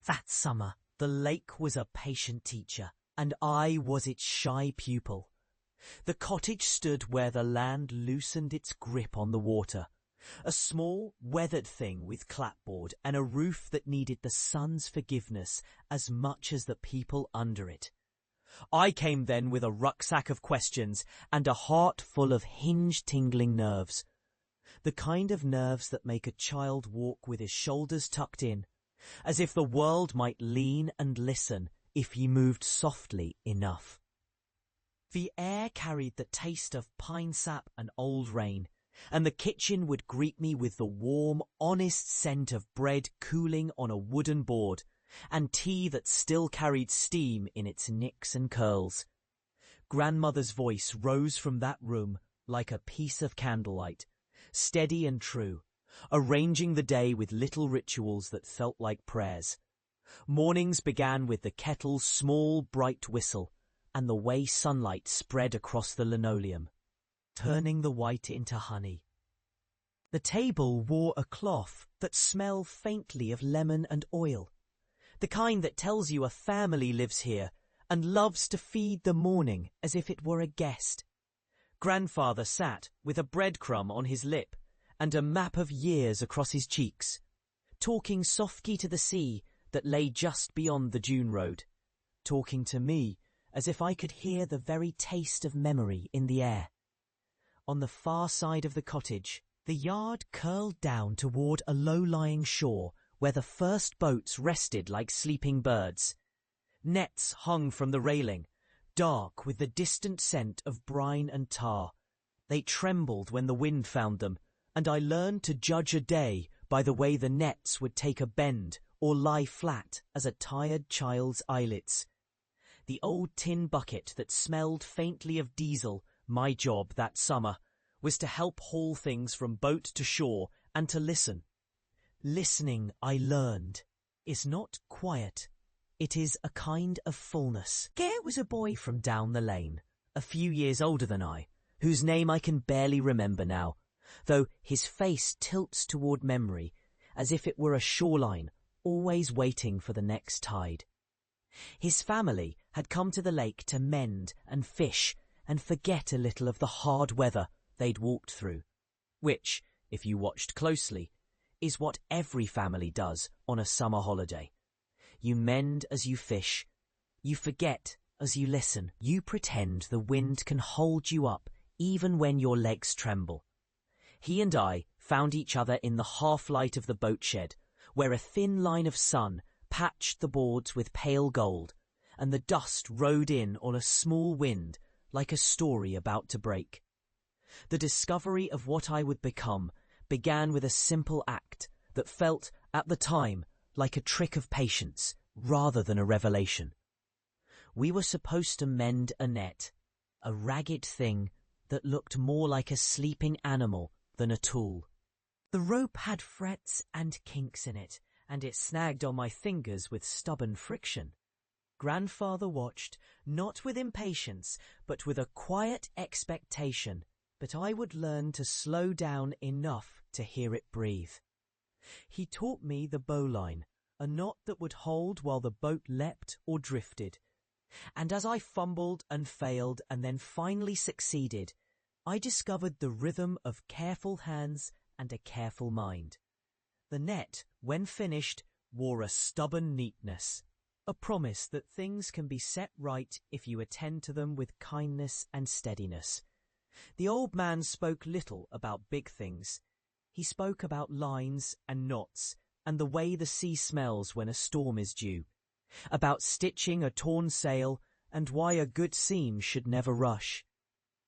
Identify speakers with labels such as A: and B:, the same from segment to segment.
A: That summer, the lake was a patient teacher, and I was its shy pupil. The cottage stood where the land loosened its grip on the water, a small, weathered thing with clapboard and a roof that needed the sun's forgiveness as much as the people under it. I came then with a rucksack of questions and a heart full of hinge-tingling nerves. The kind of nerves that make a child walk with his shoulders tucked in, as if the world might lean and listen if he moved softly enough. The air carried the taste of pine sap and old rain, and the kitchen would greet me with the warm, honest scent of bread cooling on a wooden board, and tea that still carried steam in its nicks and curls. Grandmother's voice rose from that room like a piece of candlelight, steady and true, arranging the day with little rituals that felt like prayers. Mornings began with the kettle's small, bright whistle, and the way sunlight spread across the linoleum, turning the white into honey. The table wore a cloth that smelled faintly of lemon and oil, the kind that tells you a family lives here and loves to feed the morning as if it were a guest. Grandfather sat with a breadcrumb on his lip and a map of years across his cheeks, talking softly to the sea that lay just beyond the dune road, talking to me as if I could hear the very taste of memory in the air. On the far side of the cottage, the yard curled down toward a low-lying shore where the first boats rested like sleeping birds. Nets hung from the railing, dark with the distant scent of brine and tar. They trembled when the wind found them, and I learned to judge a day by the way the nets would take a bend or lie flat as a tired child's eyelids. The old tin bucket that smelled faintly of diesel, my job that summer, was to help haul things from boat to shore and to listen. Listening, I learned, is not quiet. It is a kind of fullness. There was a boy from down the lane, a few years older than I, whose name I can barely remember now, though his face tilts toward memory as if it were a shoreline, always waiting for the next tide. His family had come to the lake to mend and fish and forget a little of the hard weather they'd walked through, which, if you watched closely, is what every family does on a summer holiday. You mend as you fish, you forget as you listen, you pretend the wind can hold you up even when your legs tremble. He and I found each other in the half-light of the boat shed, where a thin line of sun patched the boards with pale gold, and the dust rode in on a small wind like a story about to break. The discovery of what I would become began with a simple act that felt, at the time, like a trick of patience rather than a revelation. We were supposed to mend a net, a ragged thing that looked more like a sleeping animal than a tool. The rope had frets and kinks in it, and it snagged on my fingers with stubborn friction. Grandfather watched, not with impatience, but with a quiet expectation that I would learn to slow down enough to hear it breathe. He taught me the bowline, a knot that would hold while the boat leapt or drifted. And as I fumbled and failed and then finally succeeded, I discovered the rhythm of careful hands and a careful mind. The net, when finished, wore a stubborn neatness, a promise that things can be set right if you attend to them with kindness and steadiness. The old man spoke little about big things. He spoke about lines and knots and the way the sea smells when a storm is due, about stitching a torn sail and why a good seam should never rush.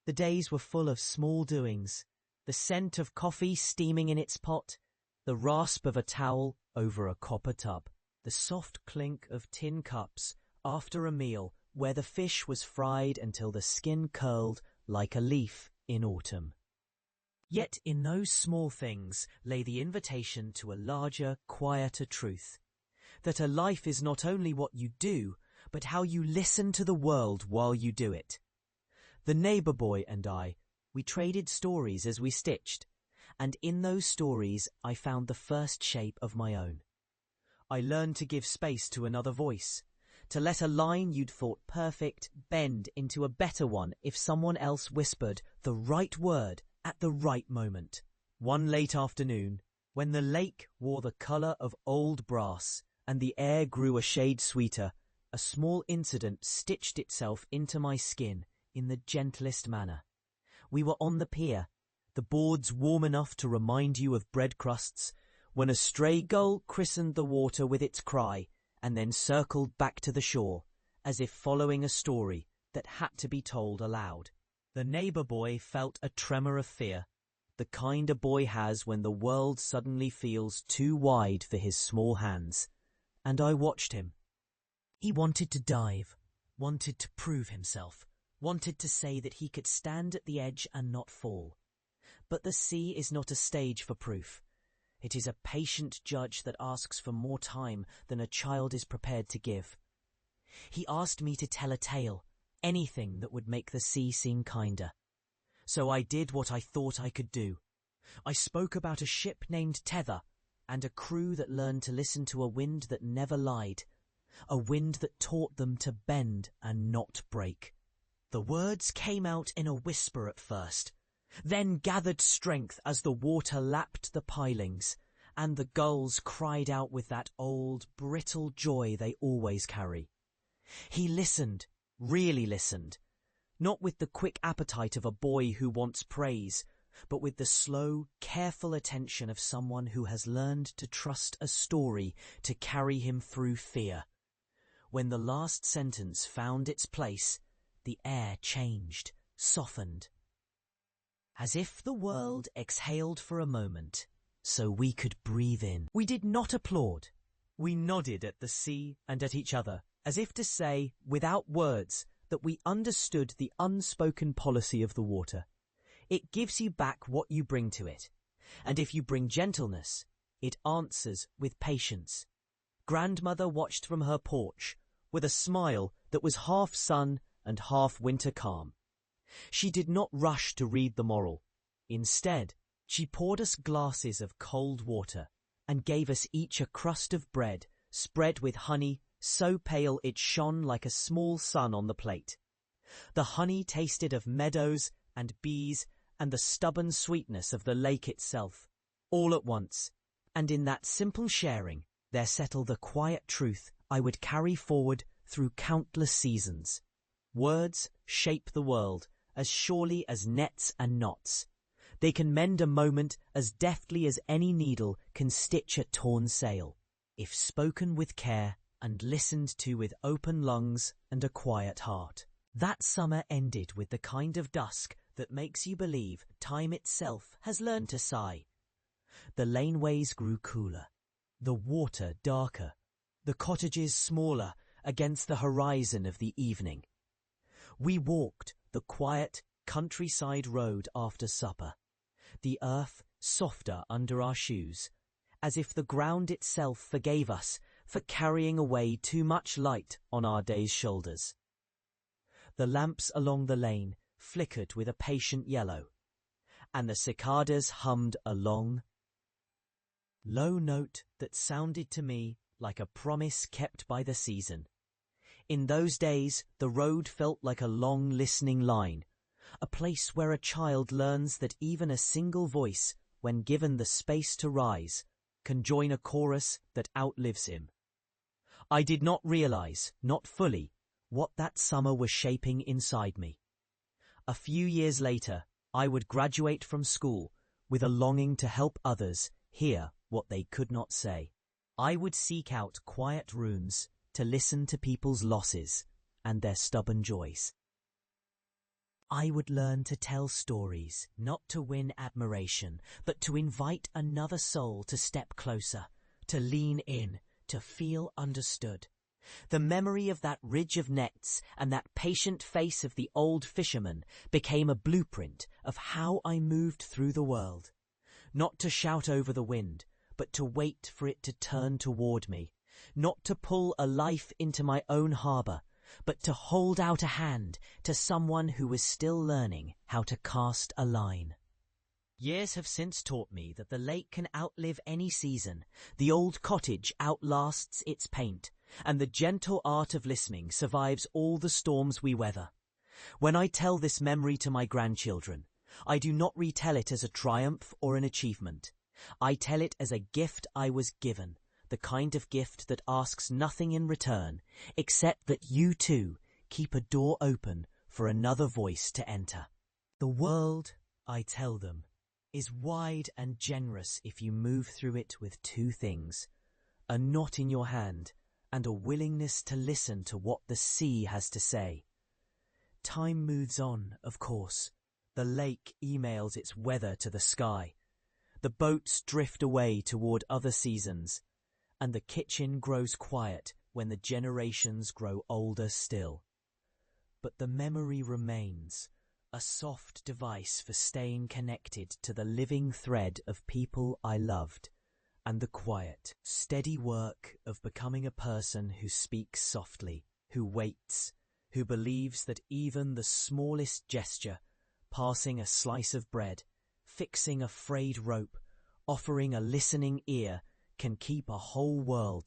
A: The days were full of small doings, the scent of coffee steaming in its pot, the rasp of a towel over a copper tub, the soft clink of tin cups after a meal where the fish was fried until the skin curled like a leaf in autumn. Yet in those small things lay the invitation to a larger, quieter truth, that a life is not only what you do, but how you listen to the world while you do it. The neighbour boy and I, we traded stories as we stitched, and in those stories I found the first shape of my own. I learned to give space to another voice, to let a line you'd thought perfect bend into a better one if someone else whispered the right word at the right moment. One late afternoon, when the lake wore the colour of old brass and the air grew a shade sweeter, a small incident stitched itself into my skin in the gentlest manner. We were on the pier, the boards warm enough to remind you of bread crusts, when a stray gull christened the water with its cry and then circled back to the shore, as if following a story that had to be told aloud. The neighbour boy felt a tremor of fear, the kind a boy has when the world suddenly feels too wide for his small hands, and I watched him. He wanted to dive, wanted to prove himself, wanted to say that he could stand at the edge and not fall. But the sea is not a stage for proof. It is a patient judge that asks for more time than a child is prepared to give. He asked me to tell a tale, anything that would make the sea seem kinder. So I did what I thought I could do. I spoke about a ship named Tether and a crew that learned to listen to a wind that never lied, a wind that taught them to bend and not break. The words came out in a whisper at first, then gathered strength as the water lapped the pilings, and the gulls cried out with that old, brittle joy they always carry. He listened, really listened, not with the quick appetite of a boy who wants praise, but with the slow, careful attention of someone who has learned to trust a story to carry him through fear. When the last sentence found its place, the air changed, softened, as if the world exhaled for a moment, so we could breathe in. We did not applaud. We nodded at the sea and at each other, as if to say, without words, that we understood the unspoken policy of the water. It gives you back what you bring to it, and if you bring gentleness, it answers with patience. Grandmother watched from her porch, with a smile that was half sun and half winter calm. She did not rush to read the moral. Instead, she poured us glasses of cold water and gave us each a crust of bread spread with honey so pale it shone like a small sun on the plate. The honey tasted of meadows and bees and the stubborn sweetness of the lake itself, all at once, and in that simple sharing there settled the quiet truth I would carry forward through countless seasons. Words shape the world as surely as nets and knots. They can mend a moment as deftly as any needle can stitch a torn sail, if spoken with care and listened to with open lungs and a quiet heart. That summer ended with the kind of dusk that makes you believe time itself has learned to sigh. The laneways grew cooler, the water darker, the cottages smaller against the horizon of the evening. We walked the quiet countryside road after supper, the earth softer under our shoes, as if the ground itself forgave us for carrying away too much light on our day's shoulders. The lamps along the lane flickered with a patient yellow, and the cicadas hummed a long, low note that sounded to me like a promise kept by the season. In those days, the road felt like a long listening line, a place where a child learns that even a single voice, when given the space to rise, can join a chorus that outlives him. I did not realize, not fully, what that summer was shaping inside me. A few years later, I would graduate from school with a longing to help others hear what they could not say. I would seek out quiet rooms to listen to people's losses and their stubborn joys. I would learn to tell stories, not to win admiration, but to invite another soul to step closer, to lean in, to feel understood. The memory of that ridge of nets and that patient face of the old fisherman became a blueprint of how I moved through the world. Not to shout over the wind, but to wait for it to turn toward me. Not to pull a life into my own harbour, but to hold out a hand to someone who was still learning how to cast a line. Years have since taught me that the lake can outlive any season, the old cottage outlasts its paint, and the gentle art of listening survives all the storms we weather. When I tell this memory to my grandchildren, I do not retell it as a triumph or an achievement. I tell it as a gift I was given, the kind of gift that asks nothing in return, except that you too keep a door open for another voice to enter. The world, I tell them, is wide and generous if you move through it with two things: a knot in your hand and a willingness to listen to what the sea has to say. Time moves on, of course. The lake emails its weather to the sky. The boats drift away toward other seasons, and the kitchen grows quiet when the generations grow older still. But the memory remains, a soft device for staying connected to the living thread of people I loved, and the quiet, steady work of becoming a person who speaks softly, who waits, who believes that even the smallest gesture, passing a slice of bread, fixing a frayed rope, offering a listening ear, can keep a whole world